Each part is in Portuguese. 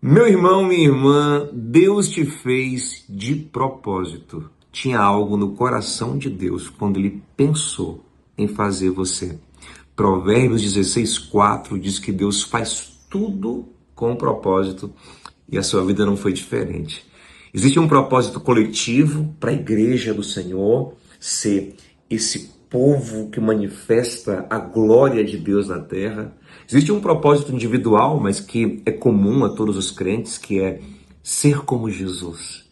Meu irmão, minha irmã, Deus te fez de propósito. Tinha algo no coração de Deus quando Ele pensou em fazer você. Provérbios 16:4 diz que Deus faz tudo com propósito e a sua vida não foi diferente. Existe um propósito coletivo para a igreja do Senhor ser esse povo que manifesta a glória de Deus na terra. Existe um propósito individual, mas que é comum a todos os crentes, que é ser como Jesus.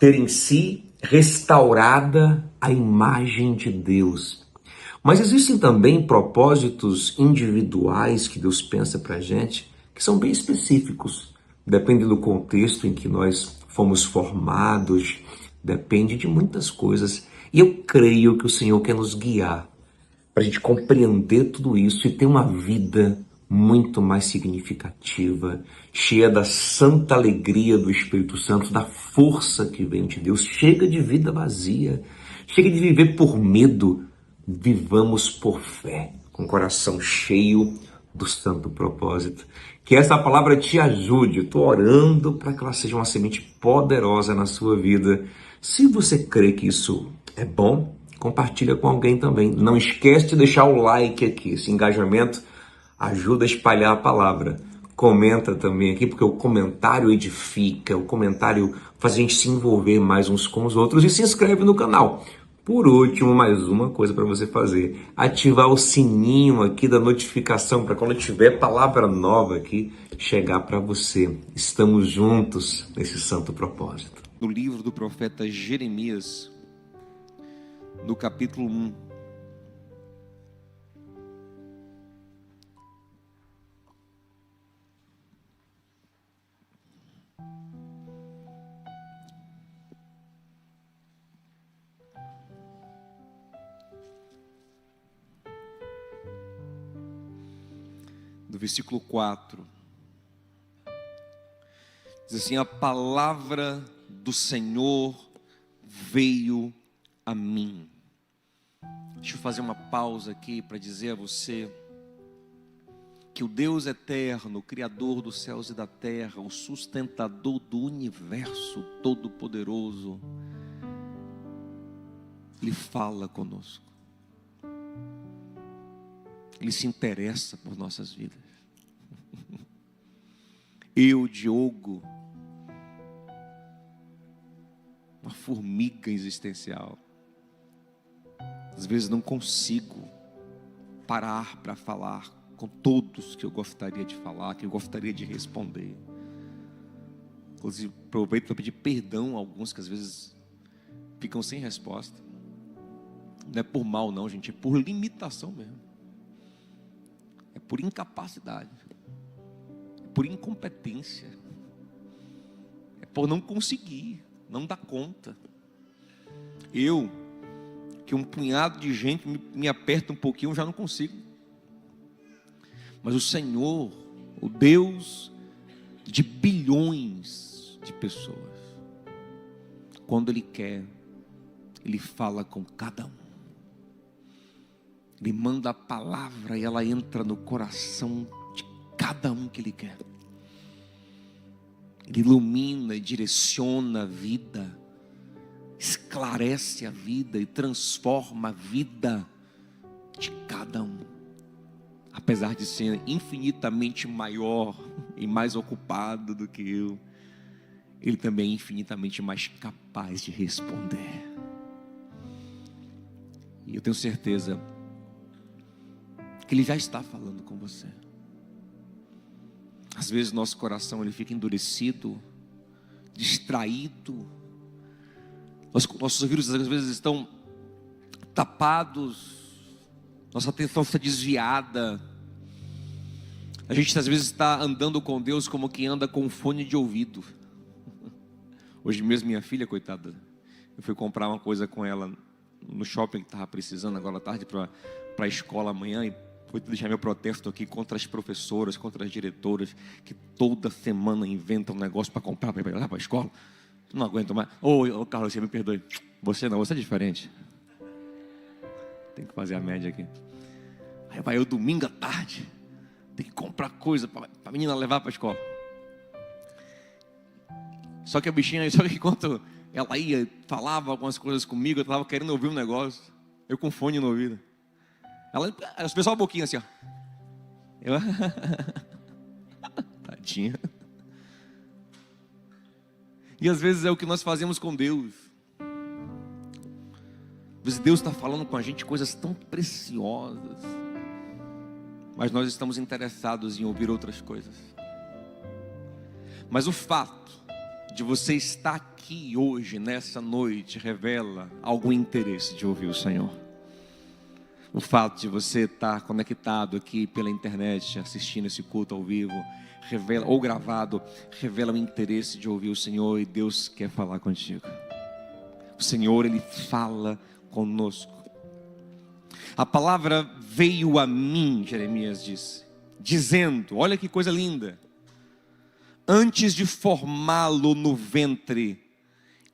Ter em si restaurada a imagem de Deus. Mas existem também propósitos individuais que Deus pensa para a gente, que são bem específicos. Depende do contexto em que nós fomos formados, depende de muitas coisas. E eu creio que o Senhor quer nos guiar para a gente compreender tudo isso e ter uma vida muito mais significativa, cheia da santa alegria do Espírito Santo, da força que vem de Deus. Chega de vida vazia, chega de viver por medo, vivamos por fé, com o coração cheio do santo propósito. Que essa palavra te ajude. Estou orando para que ela seja uma semente poderosa na sua vida. Se você crê que isso é bom, compartilha com alguém também. Não esquece de deixar o like aqui. Esse engajamento ajuda a espalhar a palavra. Comenta também aqui, porque o comentário edifica, o comentário faz a gente se envolver mais uns com os outros, e se inscreve no canal. Por último, mais uma coisa para você fazer: ativar o sininho aqui da notificação para quando tiver palavra nova aqui chegar para você. Estamos juntos nesse santo propósito. No livro do profeta Jeremias, no capítulo 1, do versículo 4, diz assim: a palavra do Senhor veio a mim. Deixa eu fazer uma pausa aqui para dizer a você que o Deus eterno, Criador dos céus e da terra, o sustentador do universo todo-poderoso, Ele fala conosco. Ele se interessa por nossas vidas. Eu, Diogo, uma formiga existencial, às vezes não consigo parar para falar com todos que eu gostaria de falar, que eu gostaria de responder. Inclusive, aproveito para pedir perdão a alguns que às vezes ficam sem resposta. Não é por mal não, gente, é por limitação mesmo. É por incapacidade, é por incompetência, é por não conseguir, não dar conta. Eu, que um punhado de gente me aperta um pouquinho, eu já não consigo. Mas o Senhor, o Deus de bilhões de pessoas, quando Ele quer, Ele fala com cada um. Ele manda a palavra e ela entra no coração de cada um que Ele quer. Ele ilumina e direciona a vida, esclarece a vida e transforma a vida de cada um. Apesar de ser infinitamente maior e mais ocupado do que eu, Ele também é infinitamente mais capaz de responder. E eu tenho certeza que Ele já está falando com você. Às vezes nosso coração ele fica endurecido, distraído. Nossos ouvidos às vezes estão tapados, nossa atenção está desviada. A gente às vezes está andando com Deus como quem anda com um fone de ouvido. Hoje mesmo minha filha, coitada, eu fui comprar uma coisa com ela no shopping que estava precisando agora à tarde para a escola amanhã, e vou deixar meu protesto aqui contra as professoras, contra as diretoras, que toda semana inventam um negócio para comprar, para ir lá para a escola. Não aguento mais. Ô, Carlos, você me perdoe. Você não, você é diferente. Tem que fazer a média aqui. Aí vai eu domingo à tarde, tem que comprar coisa para a menina levar para a escola. Só que a bichinha, só que enquanto ela ia, falava algumas coisas comigo, eu estava querendo ouvir um negócio, eu com fone no ouvido. Ela subiu só a boquinha assim, ó. Eu, tadinha. E às vezes é o que nós fazemos com Deus. Às vezes Deus está falando com a gente coisas tão preciosas, mas nós estamos interessados em ouvir outras coisas. Mas o fato de você estar aqui hoje, nessa noite, revela algum interesse de ouvir o Senhor. O fato de você estar conectado aqui pela internet, assistindo esse culto ao vivo, revela, ou gravado, revela o interesse de ouvir o Senhor, e Deus quer falar contigo. O Senhor, Ele fala conosco. A palavra veio a mim, Jeremias disse, dizendo, olha que coisa linda: antes de formá-lo no ventre,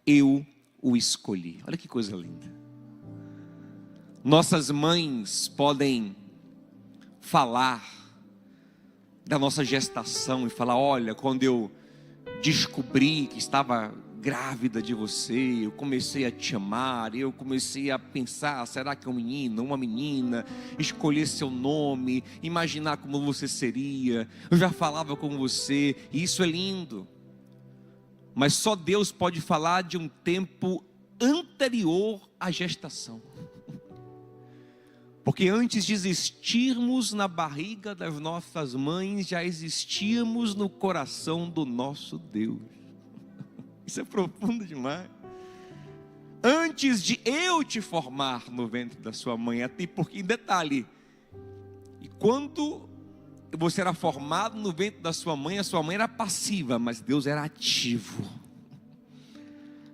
eu o escolhi. Olha que coisa linda. Nossas mães podem falar da nossa gestação e falar: olha, quando eu descobri que estava grávida de você, eu comecei a te amar, eu comecei a pensar, será que é um menino, uma menina, escolher seu nome, imaginar como você seria, eu já falava com você, e isso é lindo. Mas só Deus pode falar de um tempo anterior à gestação. Porque antes de existirmos na barriga das nossas mães, já existíamos no coração do nosso Deus. Isso é profundo demais. Antes de eu te formar no ventre da sua mãe, até porque, em detalhe, e quando você era formado no ventre da sua mãe, a sua mãe era passiva, mas Deus era ativo.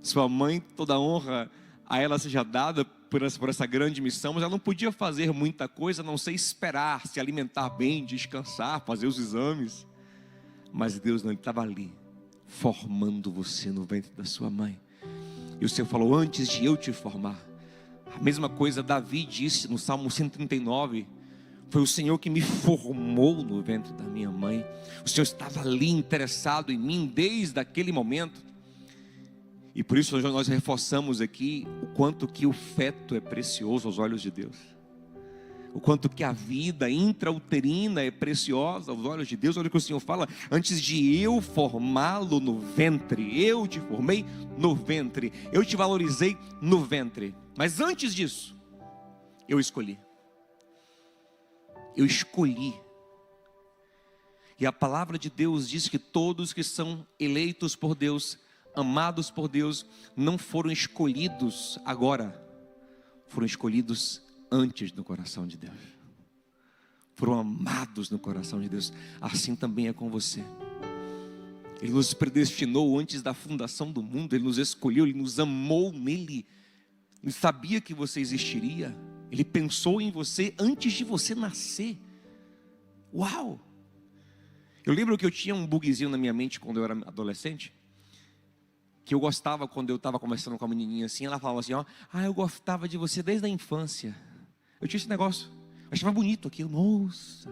Sua mãe, toda honra a ela seja dada por essa grande missão, mas ela não podia fazer muita coisa, a não ser esperar, se alimentar bem, descansar, fazer os exames. Mas Deus não, Ele estava ali, formando você no ventre da sua mãe. E o Senhor falou: antes de eu te formar. A mesma coisa Davi disse no Salmo 139, foi o Senhor que me formou no ventre da minha mãe. O Senhor estava ali interessado em mim desde aquele momento. E por isso nós reforçamos aqui o quanto que o feto é precioso aos olhos de Deus. O quanto que a vida intrauterina é preciosa aos olhos de Deus. Olha o que o Senhor fala: antes de eu formá-lo no ventre, eu te formei no ventre, eu te valorizei no ventre. Mas antes disso, eu escolhi. Eu escolhi. E a palavra de Deus diz que todos que são eleitos por Deus, amados por Deus, não foram escolhidos agora, foram escolhidos antes no coração de Deus, foram amados no coração de Deus. Assim também é com você. Ele nos predestinou antes da fundação do mundo, Ele nos escolheu, Ele nos amou nele, Ele sabia que você existiria, Ele pensou em você antes de você nascer. Uau! Eu lembro que eu tinha um bugzinho na minha mente quando eu era adolescente, que eu gostava, quando eu estava conversando com a menininha assim, ela falava assim, ó: ah, eu gostava de você desde a infância. Eu tinha esse negócio, eu achava bonito aquilo, nossa.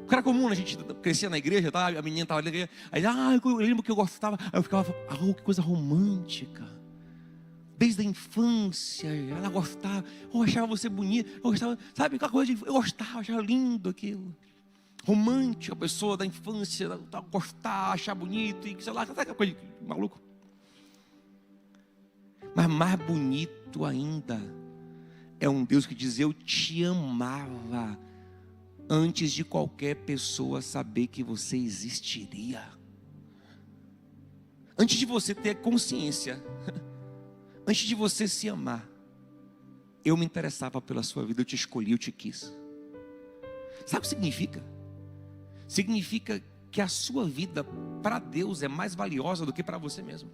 O cara comum, a gente crescia na igreja, tá? A menina estava ali, aí, eu lembro que eu gostava, aí eu ficava, que coisa romântica. Desde a infância, ela gostava, eu achava você bonito, eu gostava, sabe, aquela coisa eu gostava, eu achava lindo aquilo. Romântico, a pessoa da infância, gostar, achar bonito, e sei lá, sabe aquela coisa de maluco? Mas mais bonito ainda é um Deus que diz: eu te amava antes de qualquer pessoa saber que você existiria. Antes de você ter consciência, antes de você se amar, eu me interessava pela sua vida, eu te escolhi, eu te quis. Sabe o que significa? Significa que a sua vida para Deus é mais valiosa do que para você mesmo.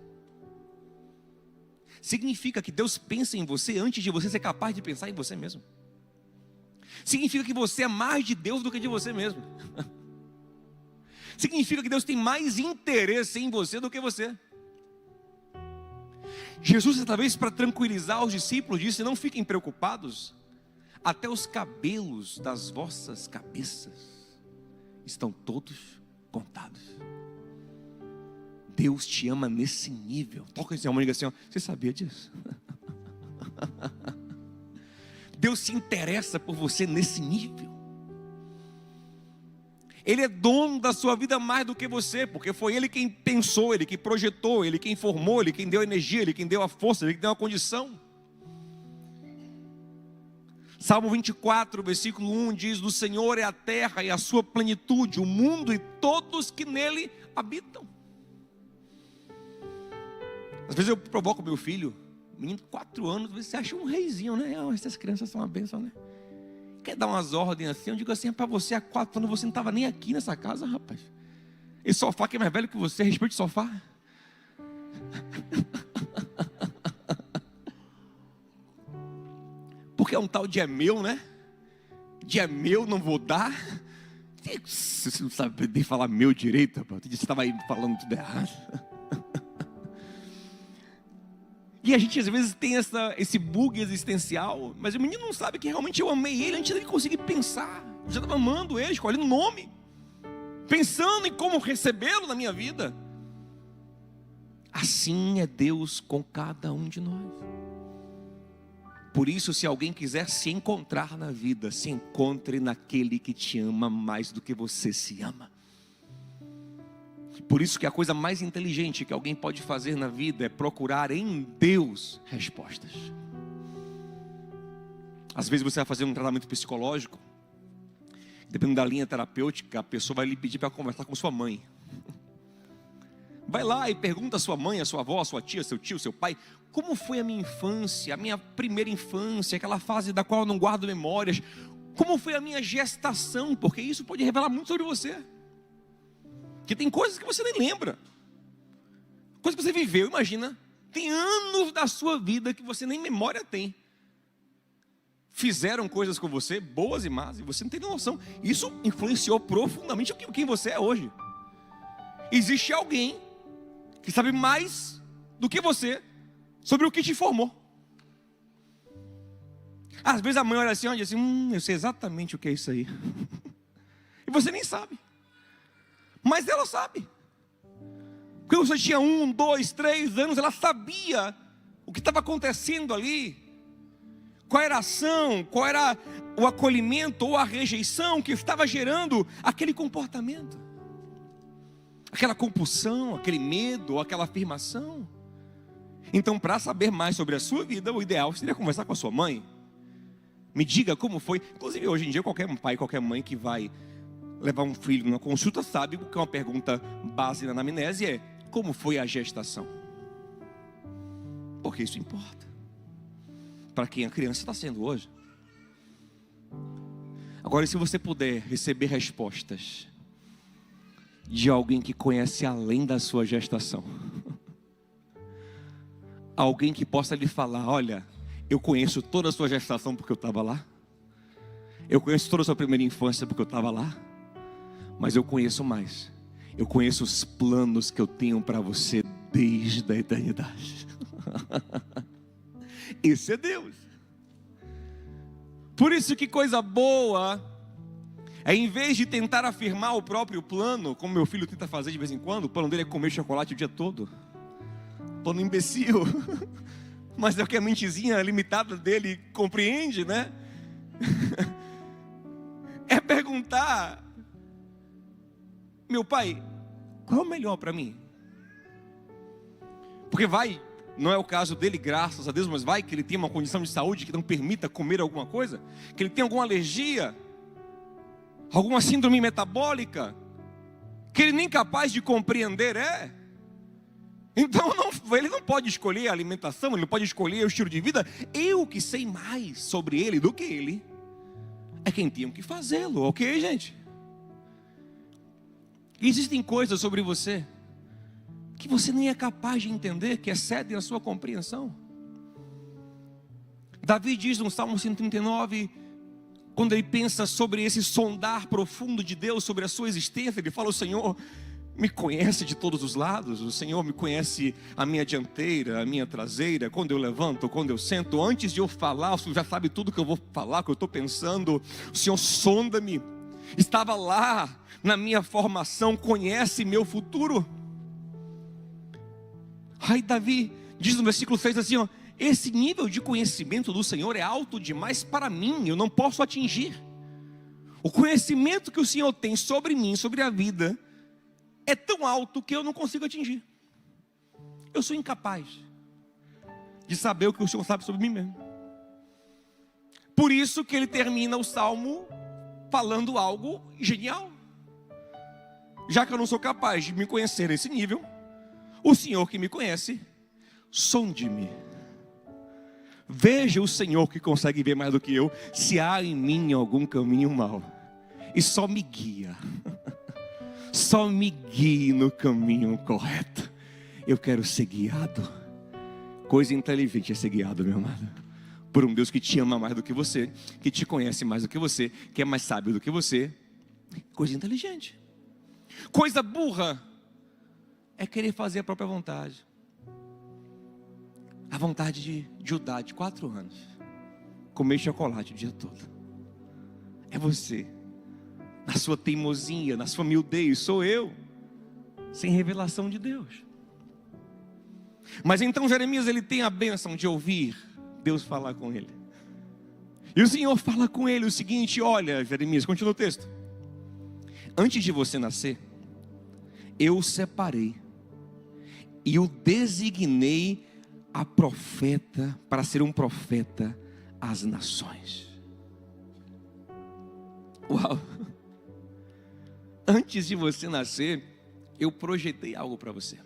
Significa que Deus pensa em você antes de você ser capaz de pensar em você mesmo. Significa que você é mais de Deus do que de você mesmo. Significa que Deus tem mais interesse em você do que você. Jesus, talvez para tranquilizar os discípulos, disse: não fiquem preocupados, até os cabelos das vossas cabeças estão todos contados. Deus te ama nesse nível. Toca esse irmão e diga assim, ó, você sabia disso? Deus se interessa por você nesse nível. Ele é dono da sua vida mais do que você, porque foi Ele quem pensou, Ele quem projetou, Ele quem formou, Ele quem deu energia, Ele quem deu a força, Ele quem deu a condição. Salmo 24, versículo 1 diz, do Senhor é a terra e a sua plenitude, o mundo e todos que nele habitam. Às vezes eu provoco meu filho, menino de 4 anos, você acha um reizinho, né? Essas crianças são uma bênção, né? Quer dar umas ordens assim? Eu digo assim, para você há 4 anos você não estava nem aqui nessa casa, rapaz. Esse sofá que é mais velho que você, respeite o sofá. Porque é um tal de é meu, né? De é meu, não vou dar. Você não sabe nem falar meu direito, rapaz. Você estava aí falando tudo errado. E a gente às vezes tem esse bug existencial, mas o menino não sabe que realmente eu amei ele antes dele conseguir pensar. Eu já estava amando ele, escolhendo o nome, pensando em como recebê-lo na minha vida. Assim é Deus com cada um de nós. Por isso, se alguém quiser se encontrar na vida, se encontre naquele que te ama mais do que você se ama. Por isso que a coisa mais inteligente que alguém pode fazer na vida é procurar em Deus respostas. Às vezes você vai fazer um tratamento psicológico, dependendo da linha terapêutica, a pessoa vai lhe pedir para conversar com sua mãe. Vai lá e pergunta à sua mãe, à sua avó, à sua tia, seu tio, seu pai, como foi a minha infância, a minha primeira infância, aquela fase da qual eu não guardo memórias, como foi a minha gestação, porque isso pode revelar muito sobre você. Porque tem coisas que você nem lembra, coisas que você viveu, imagina, tem anos da sua vida que você nem memória tem. Fizeram coisas com você, boas e más, e você não tem noção. Isso influenciou profundamente quem você é hoje. Existe alguém que sabe mais do que você sobre o que te formou. Às vezes a mãe olha assim e diz assim, eu sei exatamente o que é isso aí. E você nem sabe. Mas ela sabe. Porque você tinha 1, 2, 3 anos, ela sabia o que estava acontecendo ali. Qual era a ação, qual era o acolhimento ou a rejeição que estava gerando aquele comportamento. Aquela compulsão, aquele medo, ou aquela afirmação. Então, para saber mais sobre a sua vida, o ideal seria conversar com a sua mãe. Me diga como foi. Inclusive, hoje em dia, qualquer pai, qualquer mãe que vai levar um filho numa consulta sabe que uma pergunta base na anamnese é: como foi a gestação? Porque isso importa para quem a criança está sendo hoje. Agora, se você puder receber respostas de alguém que conhece além da sua gestação, alguém que possa lhe falar: olha, eu conheço toda a sua gestação porque eu estava lá, eu conheço toda a sua primeira infância porque eu estava lá, mas eu conheço mais, eu conheço os planos que eu tenho para você desde a eternidade. Esse é Deus. Por isso que coisa boa é, em vez de tentar afirmar o próprio plano, como meu filho tenta fazer de vez em quando, o plano dele é comer chocolate o dia todo. Plano imbecil. Mas é o que a mentezinha limitada dele compreende, né? É perguntar: meu pai, qual é o melhor para mim? Porque não é o caso dele, graças a Deus, mas vai que ele tem uma condição de saúde que não permita comer alguma coisa, que ele tem alguma alergia, alguma síndrome metabólica, que ele nem capaz de compreender é. Então ele não pode escolher a alimentação, ele não pode escolher o estilo de vida. Eu que sei mais sobre ele do que ele, é quem tem que fazê-lo, ok, gente? Existem coisas sobre você que você nem é capaz de entender, que excedem a sua compreensão. Davi diz no Salmo 139, quando ele pensa sobre esse sondar profundo de Deus sobre a sua existência, ele fala: o Senhor me conhece de todos os lados, o Senhor me conhece a minha dianteira, a minha traseira, quando eu levanto, quando eu sento, antes de eu falar, o Senhor já sabe tudo que eu vou falar, que eu estou pensando. O Senhor sonda-me, estava lá na minha formação, conhece meu futuro. Aí Davi diz no versículo 6 assim, ó: esse nível de conhecimento do Senhor é alto demais para mim, eu não posso atingir. O conhecimento que o Senhor tem sobre mim, sobre a vida, é tão alto que eu não consigo atingir. Eu sou incapaz de saber o que o Senhor sabe sobre mim mesmo. Por isso que ele termina o salmo falando algo genial. Já que eu não sou capaz de me conhecer a esse nível, o Senhor que me conhece, sonde-me. Veja o Senhor que consegue ver mais do que eu, se há em mim algum caminho mau, e só me guia. Só me guie no caminho correto. Eu quero ser guiado. Coisa inteligente é ser guiado, meu amado, por um Deus que te ama mais do que você, que te conhece mais do que você, que é mais sábio do que você. Coisa inteligente. Coisa burra é querer fazer a própria vontade. A vontade de Judá, de 4 anos, comer chocolate o dia todo. É você, na sua teimosia, na sua miudez. Sou eu, sem revelação de Deus. Mas então Jeremias, ele tem a bênção de ouvir Deus falar com ele. E o Senhor fala com ele o seguinte: olha, Jeremias, continua o texto: antes de você nascer, eu o separei e o designei a profeta, para ser um profeta às nações. Uau! Antes de você nascer, eu projetei algo para você.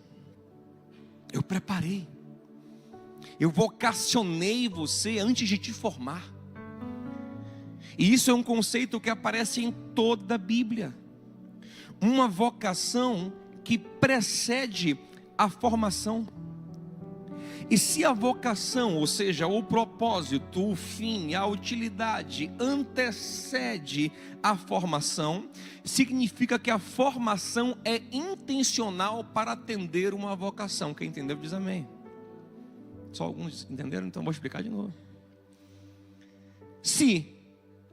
Eu preparei. Eu vocacionei você antes de te formar. E isso é um conceito que aparece em toda a Bíblia. Uma vocação que precede a formação. E se a vocação, ou seja, o propósito, o fim, a utilidade antecede a formação, significa que a formação é intencional para atender uma vocação. Quem entendeu diz amém. Só alguns entenderam, então vou explicar de novo. Se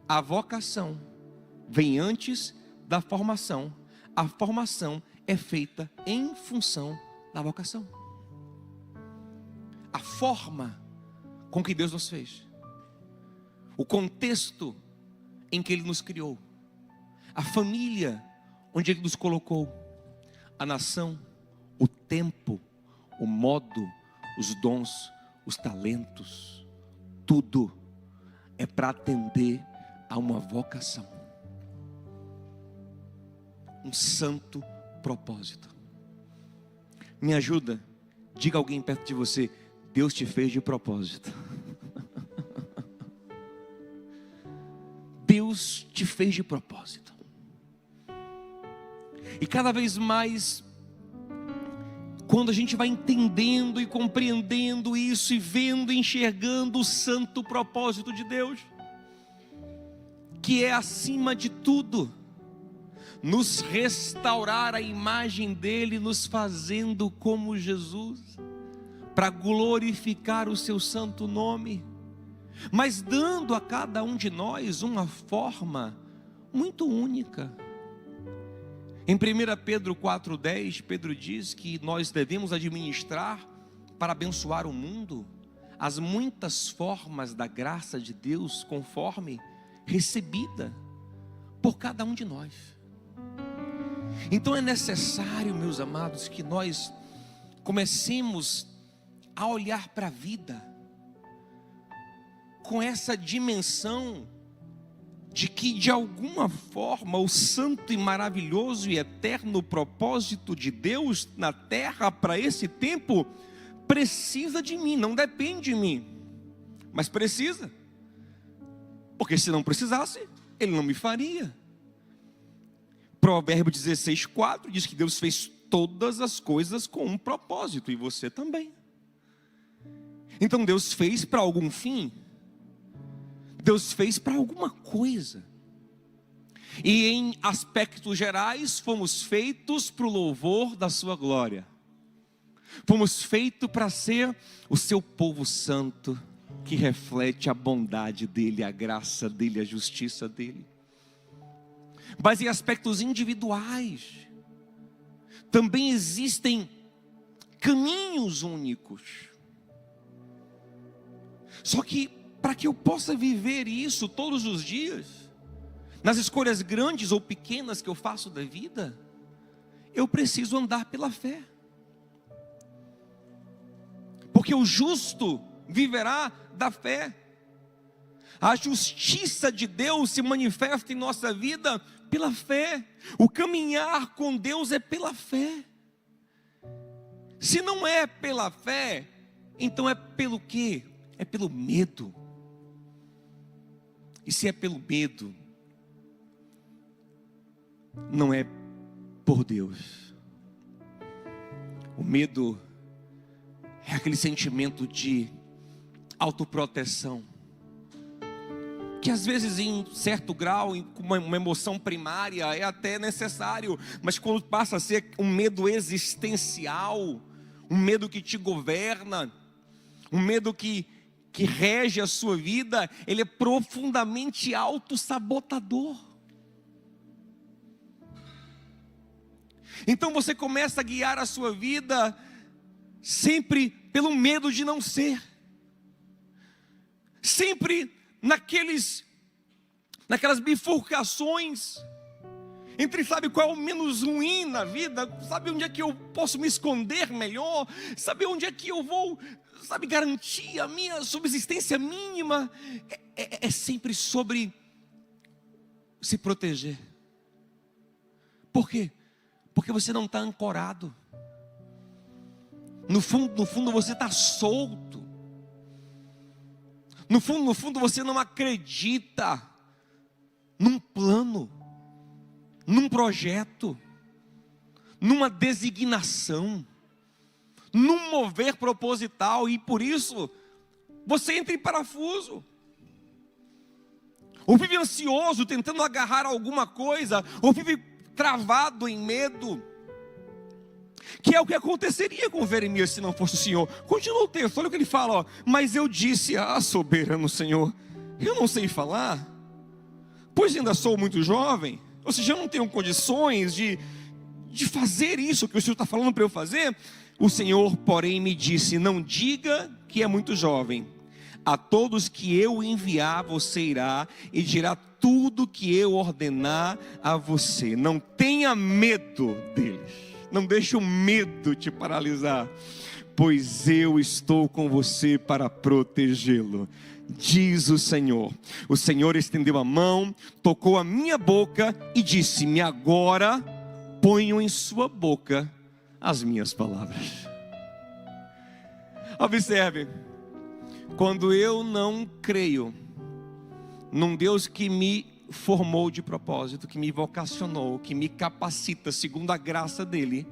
a vocação vem antes da formação, a formação é feita em função da vocação. A forma com que Deus nos fez, o contexto em que Ele nos criou, a família onde Ele nos colocou, a nação, o tempo, o modo, os dons, os talentos, tudo é para atender a uma vocação, um santo propósito. Me ajuda, diga a alguém perto de você: Deus te fez de propósito. Deus te fez de propósito. E cada vez mais, quando a gente vai entendendo e compreendendo isso, e vendo e enxergando o santo propósito de Deus, que é acima de tudo, nos restaurar a imagem dele, nos fazendo como Jesus, para glorificar o seu santo nome, mas dando a cada um de nós uma forma muito única. Em 1 Pedro 4,10, Pedro diz que nós devemos administrar, para abençoar o mundo, as muitas formas da graça de Deus, conforme recebida por cada um de nós. Então é necessário, meus amados, que nós comecemos a olhar para a vida com essa dimensão de que, de alguma forma, o santo e maravilhoso e eterno propósito de Deus na terra para esse tempo precisa de mim, não depende de mim, mas precisa, porque se não precisasse, Ele não me faria. Provérbios 16:4 diz que Deus fez todas as coisas com um propósito, e você também. Então Deus fez para algum fim, Deus fez para alguma coisa, e em aspectos gerais fomos feitos para o louvor da sua glória, fomos feitos para ser o seu povo santo, que reflete a bondade dele, a graça dele, a justiça dele. Mas em aspectos individuais também existem caminhos únicos. Só que para que eu possa viver isso todos os dias, nas escolhas grandes ou pequenas que eu faço da vida, eu preciso andar pela fé. Porque o justo viverá da fé. A justiça de Deus se manifesta em nossa vida pela fé. O caminhar com Deus é pela fé. Se não é pela fé, então é pelo quê? É pelo medo. E se é pelo medo, não é por Deus. O medo é aquele sentimento de autoproteção, que às vezes em certo grau, com uma emoção primária, é até necessário, mas quando passa a ser um medo existencial, um medo que te governa, um medo que rege a sua vida, ele é profundamente autossabotador. Então você começa a guiar a sua vida sempre pelo medo de não ser, sempre naquelas bifurcações entre, sabe, qual é o menos ruim na vida, sabe onde é que eu posso me esconder melhor, sabe onde é que eu vou, sabe, garantir a minha subsistência mínima. É sempre sobre se proteger. Por quê? Porque você não está ancorado. No fundo você está solto. No fundo você não acredita num plano, num projeto, numa designação, num mover proposital, e por isso você entra em parafuso. Ou vive ansioso, tentando agarrar alguma coisa, ou vive travado em medo, que é o que aconteceria com Jeremias se não fosse o Senhor. Continua o texto, olha o que ele fala, ó. Mas eu disse: soberano Senhor, eu não sei falar, pois ainda sou muito jovem. Ou seja, eu não tenho condições de fazer isso que o Senhor está falando para eu fazer. O Senhor, porém, me disse: não diga que é muito jovem. A todos que eu enviar, você irá e dirá tudo que eu ordenar a você. Não tenha medo deles. Não deixe o medo te paralisar, pois eu estou com você para protegê-lo, diz o Senhor. O Senhor estendeu a mão, tocou a minha boca e disse-me: agora ponho em sua boca as minhas palavras. Observe, quando eu não creio num Deus que me formou de propósito, que me vocacionou, que me capacita segundo a graça dele,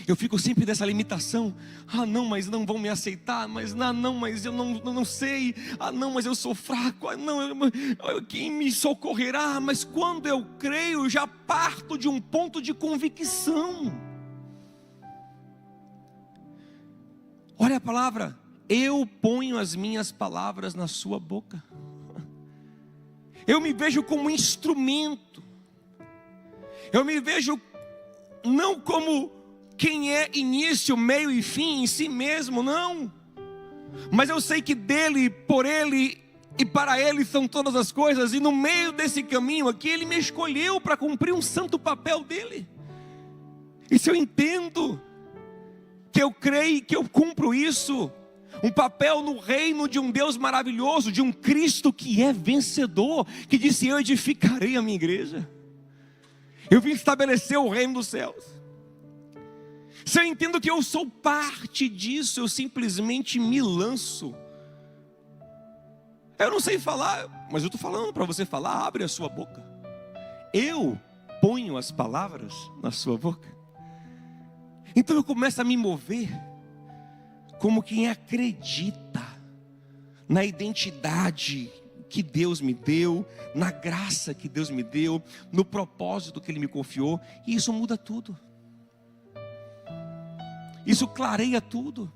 eu fico sempre nessa limitação. Não, mas não vão me aceitar, mas não, mas eu não sei, não, mas eu sou fraco, quem me socorrerá? Mas quando eu creio, eu já parto de um ponto de convicção. Olha a palavra: eu ponho as minhas palavras na sua boca. Eu me vejo como instrumento. Eu me vejo não como quem é início, meio e fim em si mesmo, não. Mas eu sei que dele, por ele e para ele são todas as coisas. E no meio desse caminho aqui, ele me escolheu para cumprir um santo papel dele. E se eu entendo que eu creio que eu cumpro isso, um papel no reino de um Deus maravilhoso, de um Cristo que é vencedor, que disse: eu edificarei a minha igreja, eu vim estabelecer o reino dos céus. Se eu entendo que eu sou parte disso, eu simplesmente me lanço. Eu não sei falar, mas eu estou falando para você falar. Abre a sua boca. Eu ponho as palavras na sua boca. Então eu começo a me mover como quem acredita na identidade que Deus me deu, na graça que Deus me deu, no propósito que Ele me confiou. E isso muda tudo. Isso clareia tudo.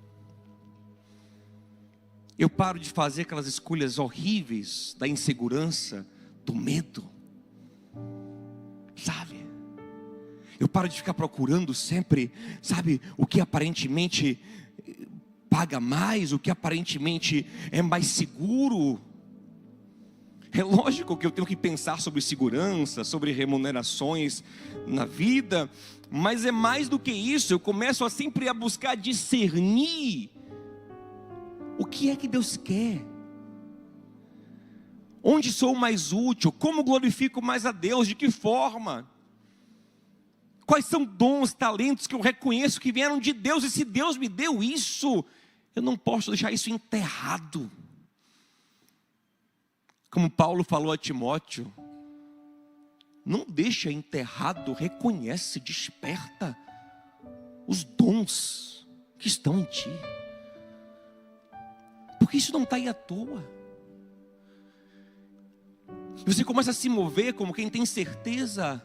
Eu paro de fazer aquelas escolhas horríveis da insegurança, do medo, sabe? Eu paro de ficar procurando sempre, sabe, o que aparentemente paga mais, o que aparentemente é mais seguro. É lógico que eu tenho que pensar sobre segurança, sobre remunerações na vida, mas é mais do que isso. Eu começo sempre a buscar discernir o que é que Deus quer, onde sou mais útil, como glorifico mais a Deus, de que forma, quais são dons, talentos que eu reconheço que vieram de Deus, e se Deus me deu isso, eu não posso deixar isso enterrado. Como Paulo falou a Timóteo, não deixa enterrado, reconhece, desperta os dons que estão em ti, porque isso não está aí à toa. Você começa a se mover como quem tem certeza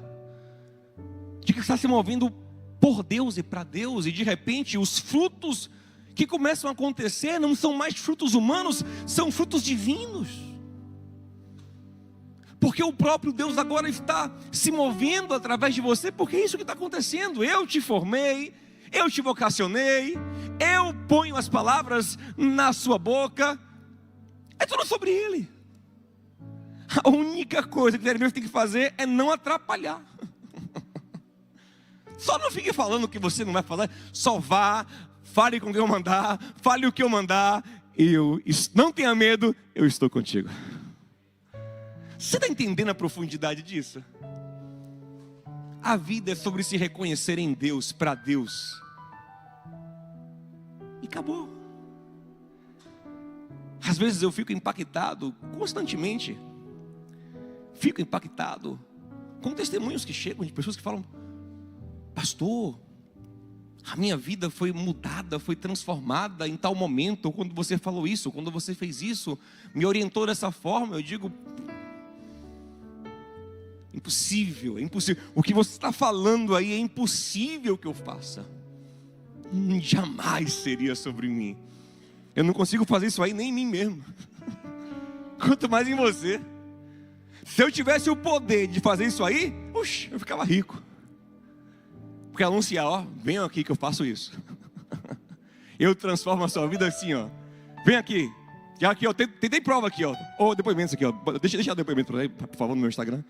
de que está se movendo por Deus e para Deus, e de repente os frutos que começam a acontecer não são mais frutos humanos, são frutos divinos. Porque o próprio Deus agora está se movendo através de você, porque é isso que está acontecendo. Eu te formei, eu te vocacionei, eu ponho as palavras na sua boca, é tudo sobre Ele. A única coisa que você tem que fazer é não atrapalhar. Só não fique falando o que você não vai falar, só vá, fale com quem eu mandar, fale o que eu mandar, não tenha medo, eu estou contigo. Você está entendendo a profundidade disso? A vida é sobre se reconhecer em Deus, para Deus. E acabou. Às vezes eu fico impactado, constantemente. Fico impactado com testemunhos que chegam de pessoas que falam: pastor, a minha vida foi mudada, foi transformada em tal momento, quando você falou isso, quando você fez isso, me orientou dessa forma. Eu digo: impossível, é impossível. O que você está falando aí é impossível que eu faça. Jamais seria sobre mim. Eu não consigo fazer isso aí nem em mim mesmo. Quanto mais em você. Se eu tivesse o poder de fazer isso aí, eu ficava rico. Porque anunciar, ó, venham aqui que eu faço isso. Eu transformo a sua vida assim, ó. Vem aqui. Já aqui, ó, tem prova aqui, ó. Ou depoimentos aqui, ó. Deixa o depoimento por favor, no meu Instagram.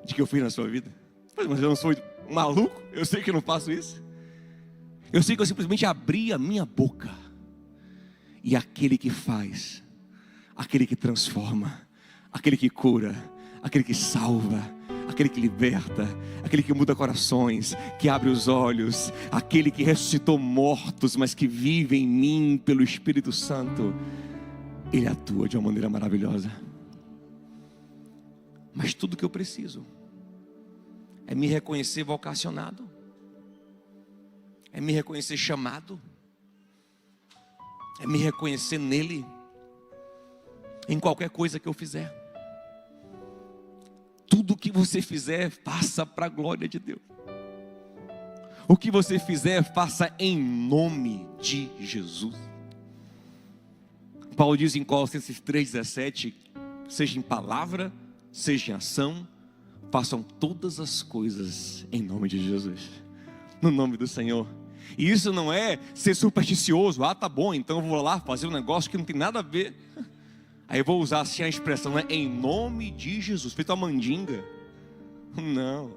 De que eu fiz na sua vida. Mas eu não sou maluco, eu sei que eu não faço isso. Eu sei que eu simplesmente abri a minha boca. E aquele que faz, aquele que transforma, aquele que cura, aquele que salva, aquele que liberta, aquele que muda corações, que abre os olhos, aquele que ressuscitou mortos, mas que vive em mim pelo Espírito Santo, Ele atua de uma maneira maravilhosa. Mas tudo que eu preciso é me reconhecer vocacionado, é me reconhecer chamado, é me reconhecer nele, em qualquer coisa que eu fizer. Tudo que você fizer, faça para a glória de Deus. O que você fizer, faça em nome de Jesus. Paulo diz em Colossenses 3,17: seja em palavra, seja em ação, façam todas as coisas em nome de Jesus, no nome do Senhor. E isso não é ser supersticioso. Tá bom, então eu vou lá fazer um negócio que não tem nada a ver. Aí eu vou usar assim a expressão, né? Em nome de Jesus, feito uma mandinga. Não.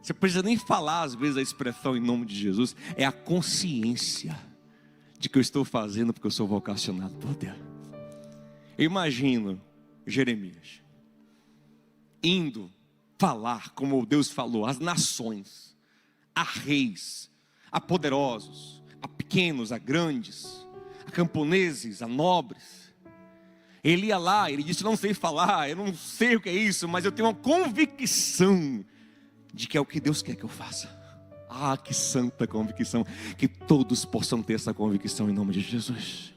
Você precisa nem falar às vezes a expressão em nome de Jesus. É a consciência de que eu estou fazendo porque eu sou vocacionado por Deus. Eu imagino Jeremias indo falar como Deus falou às nações, a reis, a poderosos, a pequenos, a grandes, a camponeses, a nobres. Ele ia lá, ele disse: não sei falar, eu não sei o que é isso, mas eu tenho uma convicção de que é o que Deus quer que eu faça. Que santa convicção. Que todos possam ter essa convicção em nome de Jesus.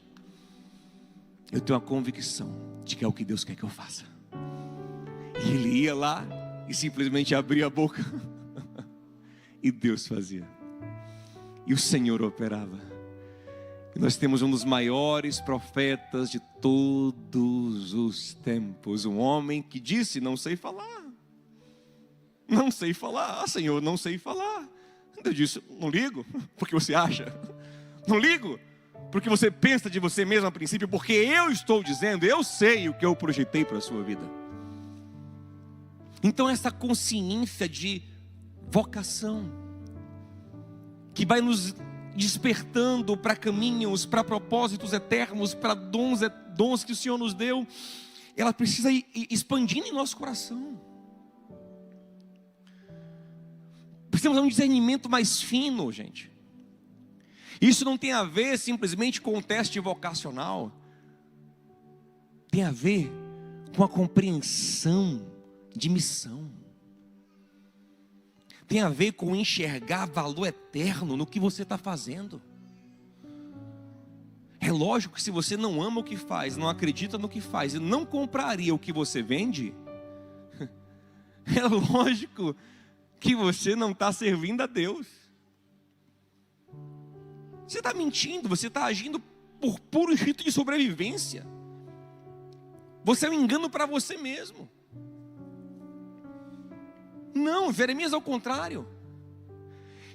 Eu tenho a convicção de que é o que Deus quer que eu faça. E ele ia lá e simplesmente abria a boca e Deus fazia, e o Senhor operava. E nós temos um dos maiores profetas de todos os tempos, um homem que disse: não sei falar, Não sei falar. Ah, Senhor, não sei falar. Eu disse, não ligo, porque você acha. Não ligo, porque você pensa de você mesmo a princípio, porque eu estou dizendo, eu sei o que eu projetei para a sua vida. Então essa consciência de vocação, que vai nos despertando para caminhos, para propósitos eternos, para dons que o Senhor nos deu, ela precisa ir expandindo em nosso coração. Precisamos de um discernimento mais fino, gente. Isso não tem a ver simplesmente com o teste vocacional. Tem a ver com a compreensão de missão. Tem a ver com enxergar valor eterno no que você está fazendo. É lógico que se você não ama o que faz, não acredita no que faz e não compraria o que você vende, é lógico que você não está servindo a Deus. Você está mentindo, você está agindo por puro instinto de sobrevivência. Você é um engano para você mesmo. Não, Jeremias ao contrário.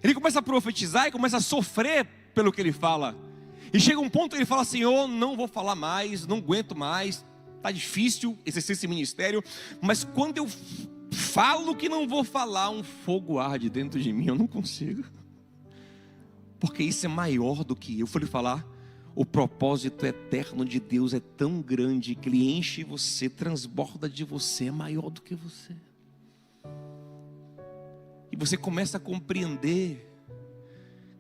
Ele começa a profetizar e começa a sofrer pelo que ele fala. E chega um ponto que ele fala, Senhor, não vou falar mais, não aguento mais, está difícil exercer esse ministério, mas quando eu falo que não vou falar, um fogo arde dentro de mim, eu não consigo. Porque isso é maior do que eu. Vou lhe falar, o propósito eterno de Deus é tão grande que Ele enche você, transborda de você, é maior do que você. E você começa a compreender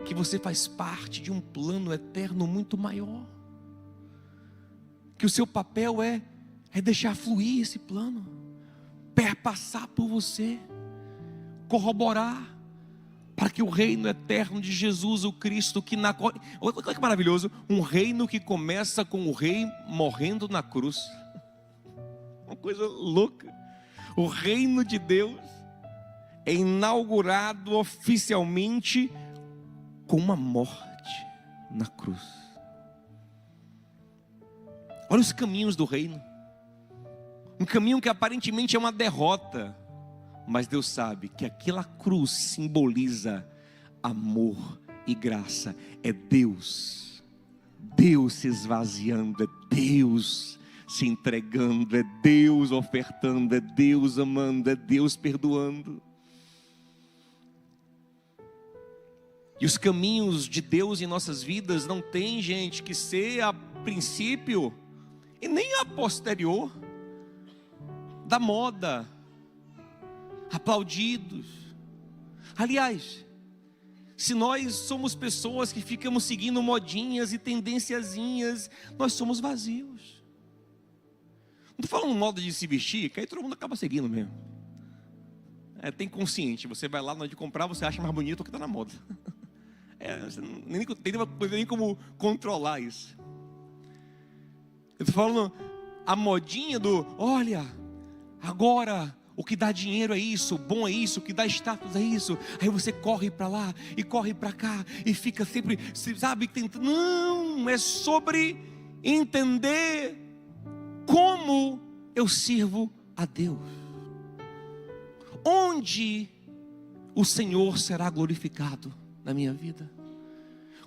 que você faz parte de um plano eterno muito maior. Que o seu papel é deixar fluir esse plano, perpassar por você, corroborar, para que o reino eterno de Jesus, o Cristo, olha que maravilhoso, um reino que começa com o rei morrendo na cruz. Uma coisa louca. O reino de Deus é inaugurado oficialmente com uma morte na cruz. Olha os caminhos do reino. Um caminho que aparentemente é uma derrota, mas Deus sabe que aquela cruz simboliza amor e graça. É Deus se esvaziando, é Deus se entregando, é Deus ofertando, é Deus amando, é Deus perdoando. E os caminhos de Deus em nossas vidas não tem, gente, que ser a princípio e nem a posterior da moda, aplaudidos. Aliás, se nós somos pessoas que ficamos seguindo modinhas e tendenciazinhas, nós somos vazios. Não estou falando moda de se vestir, que aí todo mundo acaba seguindo mesmo. Tem consciente, você vai lá na hora de comprar, você acha mais bonito do que está na moda. Você nem tem como controlar isso. Eu estou falando a modinha do, olha, agora o que dá dinheiro é isso, bom é isso, o que dá status é isso. Aí você corre para lá e corre para cá e fica sempre, sabe, tentando. Não, é sobre entender como eu sirvo a Deus. Onde o Senhor será glorificado na minha vida?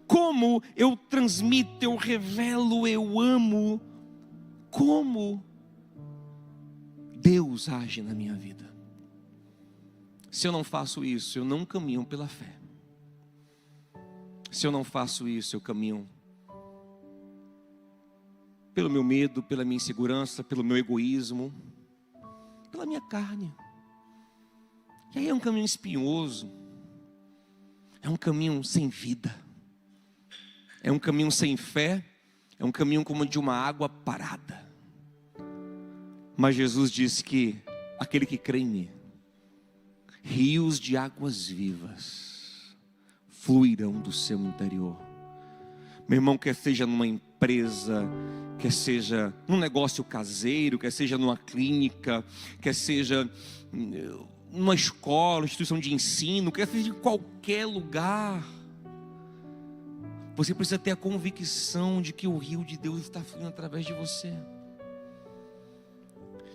Como eu transmito, eu revelo, eu amo, como Deus age na minha vida. Se eu não faço isso, eu não caminho pela fé. Se eu não faço isso, eu caminho pelo meu medo, pela minha insegurança, pelo meu egoísmo, pela minha carne. E aí é um caminho espinhoso, é um caminho sem vida, é um caminho sem fé, é um caminho como de uma água parada. Mas Jesus disse que aquele que crê em mim, rios de águas vivas fluirão do seu interior. Meu irmão, quer seja numa empresa, quer seja num negócio caseiro, quer seja numa clínica, quer seja numa escola, instituição de ensino, quer seja em qualquer lugar, você precisa ter a convicção de que o rio de Deus está fluindo através de você.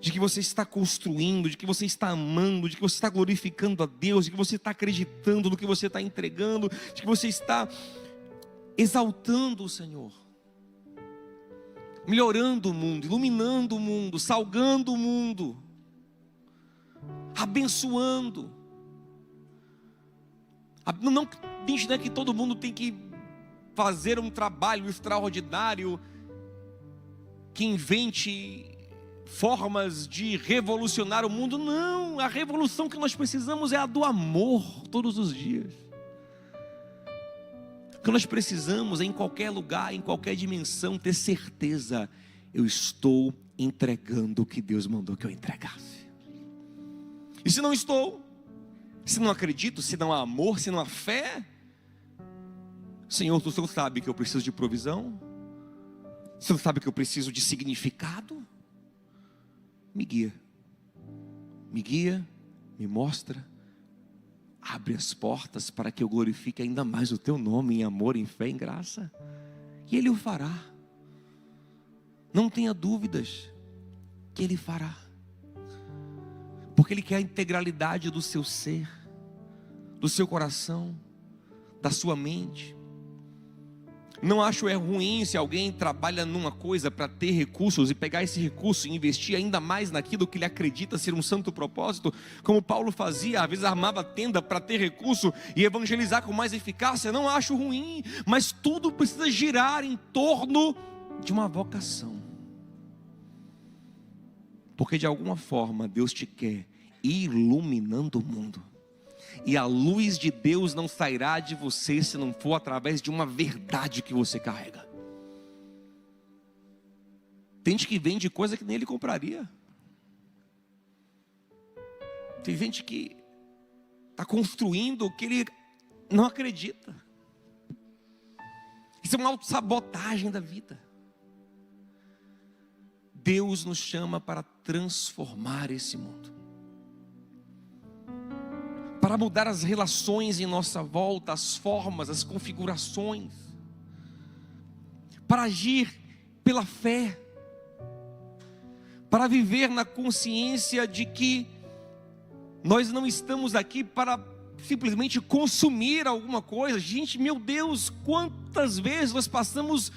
de que você está construindo, de que você está amando, de que você está glorificando a Deus, de que você está acreditando no que você está entregando, de que você está exaltando o Senhor, melhorando o mundo, iluminando o mundo, salgando o mundo, abençoando. Não é que todo mundo tem que fazer um trabalho extraordinário, que invente formas de revolucionar o mundo. Não, a revolução que nós precisamos é a do amor todos os dias. O que nós precisamos é, em qualquer lugar, em qualquer dimensão, ter certeza: eu estou entregando o que Deus mandou que eu entregasse. E se não estou, se não acredito, se não há amor, se não há fé, Senhor, tu sabe que eu preciso de provisão, o Senhor sabe que eu preciso de significado. Me guia, me mostra, abre as portas para que eu glorifique ainda mais o teu nome em amor, em fé, em graça. E Ele o fará. Não tenha dúvidas que Ele fará, porque Ele quer a integralidade do seu ser, do seu coração, da sua mente. Não acho ruim se alguém trabalha numa coisa para ter recursos e pegar esse recurso e investir ainda mais naquilo que ele acredita ser um santo propósito, como Paulo fazia, às vezes armava tenda para ter recurso e evangelizar com mais eficácia. Não acho ruim, mas tudo precisa girar em torno de uma vocação, porque de alguma forma Deus te quer iluminando o mundo. E a luz de Deus não sairá de você se não for através de uma verdade que você carrega. Tem gente que vende coisa que nem ele compraria. Tem gente que está construindo o que ele não acredita. Isso é uma autossabotagem da vida. Deus nos chama para transformar esse mundo, para mudar as relações em nossa volta, as formas, as configurações, para agir pela fé, para viver na consciência de que nós não estamos aqui para simplesmente consumir alguma coisa. Gente, meu Deus, quantas vezes nós passamos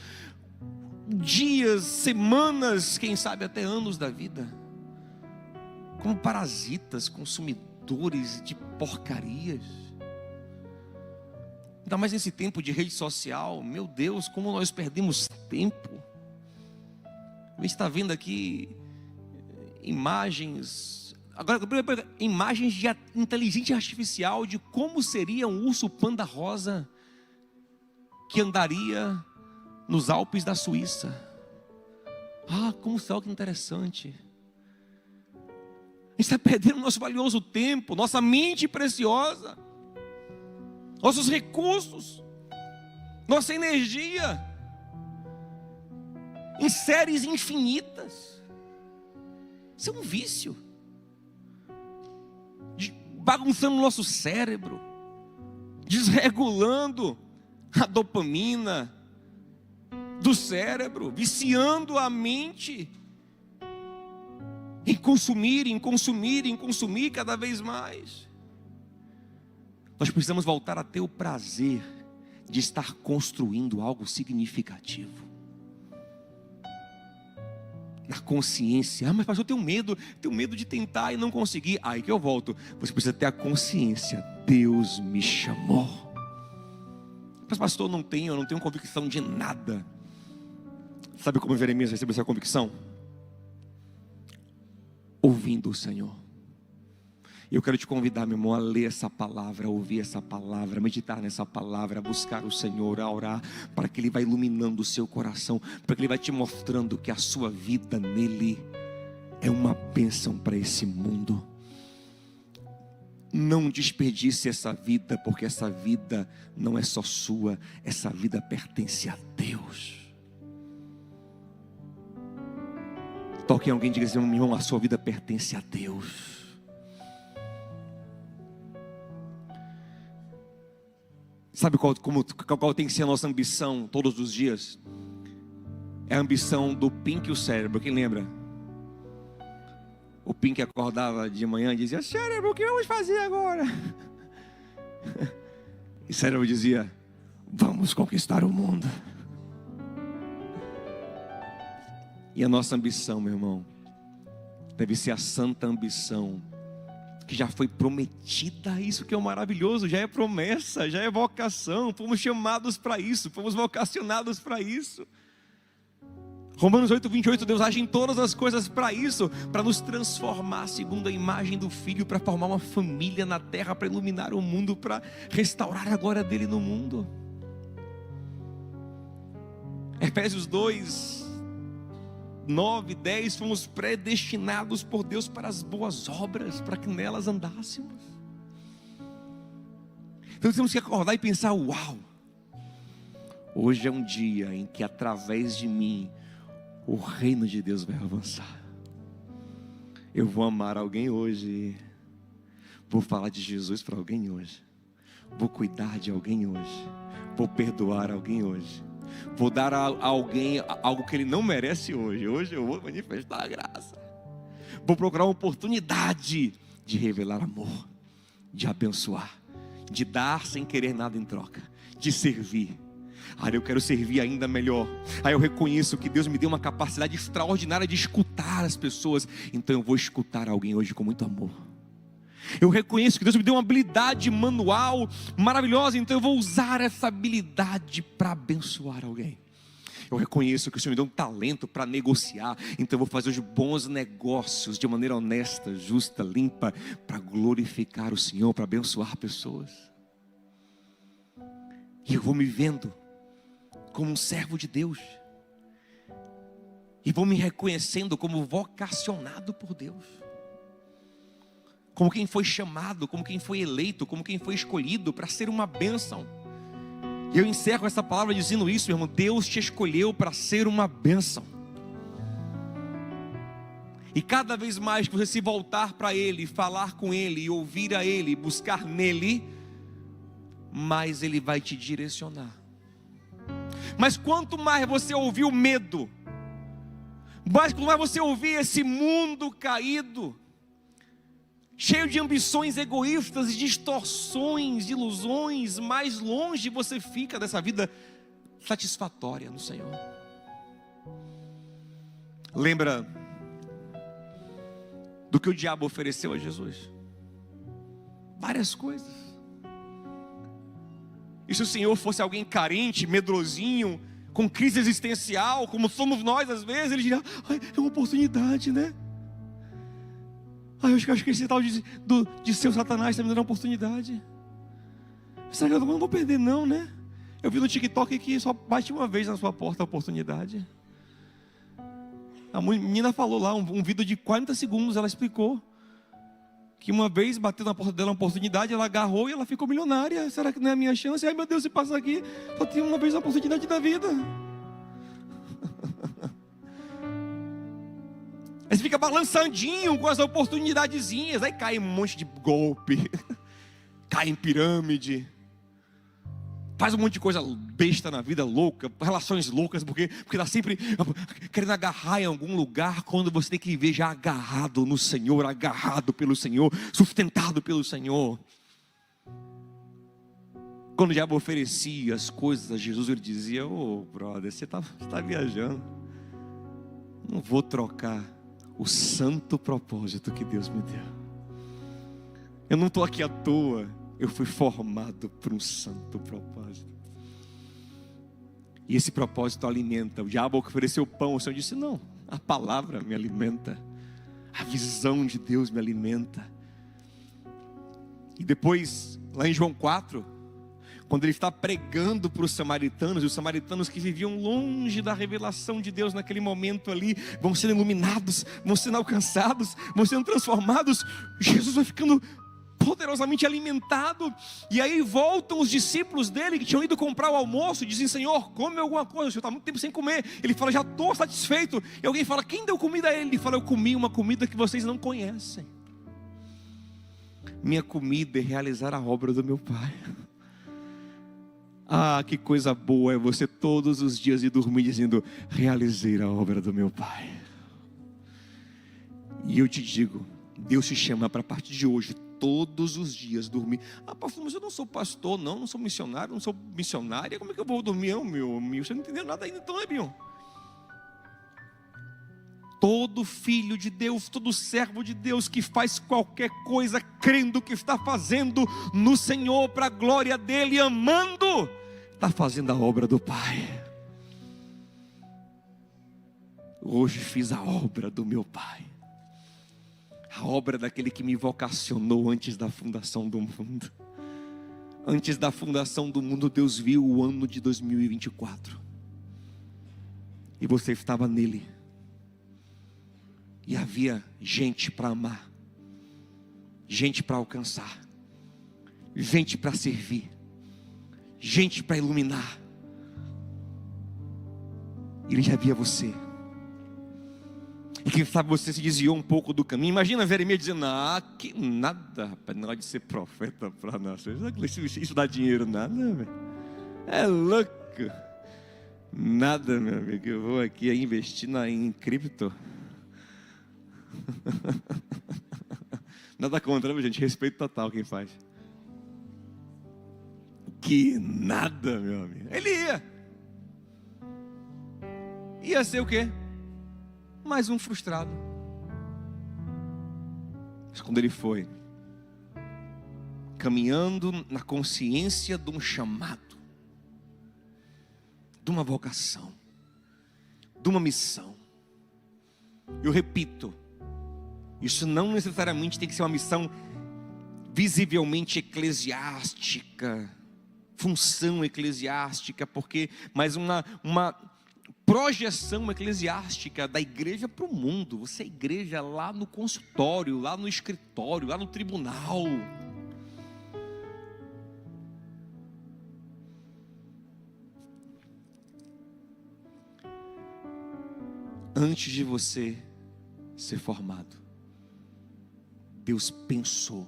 dias, semanas, quem sabe até anos da vida como parasitas, consumidores de porcarias. Ainda mais nesse tempo de rede social. Meu Deus, como nós perdemos tempo. A gente está vendo aqui imagens, agora imagens de inteligência artificial de como seria um urso panda rosa que andaria nos Alpes da Suíça. Como será que interessante. A gente está perdendo nosso valioso tempo, nossa mente preciosa, nossos recursos, nossa energia, em séries infinitas. Isso é um vício, bagunçando o nosso cérebro, desregulando a dopamina do cérebro, viciando a mente em consumir cada vez mais. Nós precisamos voltar a ter o prazer de estar construindo algo significativo, na consciência. Mas pastor, eu tenho medo de tentar e não conseguir. Aí que eu volto, você precisa ter a consciência: Deus me chamou. Mas pastor, eu não tenho convicção de nada. Sabe como Jeremias recebeu essa convicção? Ouvindo o Senhor. Eu quero te convidar, meu irmão, a ler essa palavra, a ouvir essa palavra, a meditar nessa palavra, a buscar o Senhor, a orar, para que Ele vá iluminando o seu coração, para que Ele vai te mostrando que a sua vida nele é uma bênção para esse mundo. Não desperdice essa vida, porque essa vida não é só sua, essa vida pertence a Deus. Toque em alguém e diga assim: meu irmão, a sua vida pertence a Deus. Sabe qual tem que ser a nossa ambição todos os dias? É a ambição do Pink e o cérebro, quem lembra? O Pink acordava de manhã e dizia: cérebro, o que vamos fazer agora? E o cérebro dizia: vamos conquistar o mundo. E a nossa ambição, meu irmão, deve ser a santa ambição que já foi prometida. Isso que é o maravilhoso, já é promessa, já é vocação. Fomos chamados para isso, fomos vocacionados para isso. Romanos 8:28, Deus age em todas as coisas para isso, para nos transformar segundo a imagem do Filho, para formar uma família na terra, para iluminar o mundo, para restaurar a glória dele no mundo. Efésios 2:9-10, fomos predestinados por Deus para as boas obras, para que nelas andássemos. Então temos que acordar e pensar: uau, hoje é um dia em que através de mim o reino de Deus vai avançar. Eu vou amar alguém hoje, vou falar de Jesus para alguém hoje, vou cuidar de alguém hoje, vou perdoar alguém hoje, vou dar a alguém algo que ele não merece hoje. Hoje eu vou manifestar a graça. Vou procurar uma oportunidade de revelar amor, de abençoar, de dar sem querer nada em troca, de servir. Eu quero servir ainda melhor. Eu reconheço que Deus me deu uma capacidade extraordinária de escutar as pessoas. Então eu vou escutar alguém hoje com muito amor. Eu reconheço que Deus me deu uma habilidade manual maravilhosa. Então eu vou usar essa habilidade para abençoar alguém. Eu reconheço que o Senhor me deu um talento para negociar. Então eu vou fazer os bons negócios de maneira honesta, justa, limpa, para glorificar o Senhor, para abençoar pessoas. E eu vou me vendo como um servo de Deus, e vou me reconhecendo como vocacionado por Deus, como quem foi chamado, como quem foi eleito, como quem foi escolhido para ser uma bênção. E eu encerro essa palavra dizendo isso, meu irmão: Deus te escolheu para ser uma bênção. E cada vez mais que você se voltar para Ele, falar com Ele, e ouvir a Ele, buscar nele, mais Ele vai te direcionar. Mas quanto mais você ouvir o medo, quanto mais você ouvir esse mundo caído, cheio de ambições egoístas, distorções, ilusões, mais longe você fica dessa vida satisfatória no Senhor. Lembra do que o diabo ofereceu a Jesus? Várias coisas. E se o Senhor fosse alguém carente, medrosinho, com crise existencial, como somos nós às vezes, Ele diria: é uma oportunidade, né? Eu acho que esse tal de seu Satanás está me dando uma oportunidade. Será que eu não vou perder não, né? Eu vi no TikTok que só bate uma vez na sua porta a oportunidade. A menina falou lá, um vídeo de 40 segundos, ela explicou que uma vez bateu na porta dela uma oportunidade, ela agarrou e ela ficou milionária. Será que não é a minha chance? Ai meu Deus, se passa aqui, só tem uma vez a oportunidade da vida. Aí você fica balançandinho com as oportunidadezinhas, aí cai um monte de golpe, cai em pirâmide, faz um monte de coisa besta na vida, louca, relações loucas, porque está sempre querendo agarrar em algum lugar, quando você tem que viver já agarrado no Senhor, agarrado pelo Senhor, sustentado pelo Senhor. Quando o diabo oferecia as coisas a Jesus, ele dizia: brother, você está viajando, não vou trocar o santo propósito que Deus me deu. Eu não estou aqui à toa. Eu fui formado por um santo propósito. E esse propósito alimenta. O diabo ofereceu pão, o Senhor disse: não, a palavra me alimenta, a visão de Deus me alimenta. E depois, lá em João 4, quando ele está pregando para os samaritanos, e os samaritanos que viviam longe da revelação de Deus naquele momento ali, vão sendo iluminados, vão sendo alcançados, vão sendo transformados. Jesus vai ficando poderosamente alimentado. E aí voltam os discípulos dele, que tinham ido comprar o almoço, e dizem: Senhor, come alguma coisa, o Senhor está muito tempo sem comer. Ele fala: já estou satisfeito. E alguém fala: quem deu comida a ele? Ele fala: eu comi uma comida que vocês não conhecem. Minha comida é realizar a obra do meu Pai. Que coisa boa é você todos os dias ir dormir dizendo: realizei a obra do meu Pai. E eu te digo, Deus te chama para a partir de hoje, todos os dias, dormir. Ah, pastor, mas eu não sou pastor, não sou missionário, não sou missionária. Como é que eu vou dormir? Meu, você não entendeu nada ainda, então, né, Bion? Todo filho de Deus, todo servo de Deus que faz qualquer coisa crendo que está fazendo no Senhor para a glória dele, amando, está fazendo a obra do Pai. Hoje fiz a obra do meu Pai, a obra daquele que me vocacionou antes da fundação do mundo. Antes da fundação do mundo, Deus viu o ano de 2024 e você estava nele. E havia gente para amar, gente para alcançar, gente para servir, gente para iluminar. Ele já via você. E quem sabe você se desviou um pouco do caminho. Imagina Jeremias dizendo: ah, que nada, rapaz, não hora de ser profeta para nós. Isso dá dinheiro, nada, velho. É louco. Nada, meu amigo, eu vou aqui investir em cripto. Nada contra, meu gente, respeito total quem faz. Que nada, meu amigo. Ele ia ser o quê? Mais um frustrado. Mas quando ele foi caminhando na consciência de um chamado, de uma vocação, de uma missão, eu repito, isso não necessariamente tem que ser uma missão visivelmente eclesiástica, função eclesiástica, mas uma projeção eclesiástica da igreja para o mundo. Você é igreja lá no consultório, lá no escritório, lá no tribunal. Antes de você ser formado, Deus pensou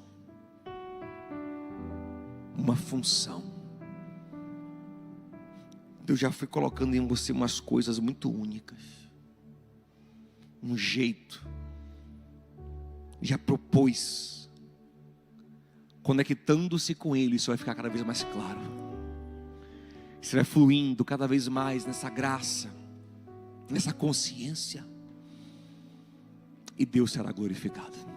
uma função. Deus já foi colocando em você umas coisas muito únicas, um jeito, já propôs. Conectando-se com Ele, isso vai ficar cada vez mais claro. Você vai fluindo cada vez mais nessa graça, nessa consciência, e Deus será glorificado.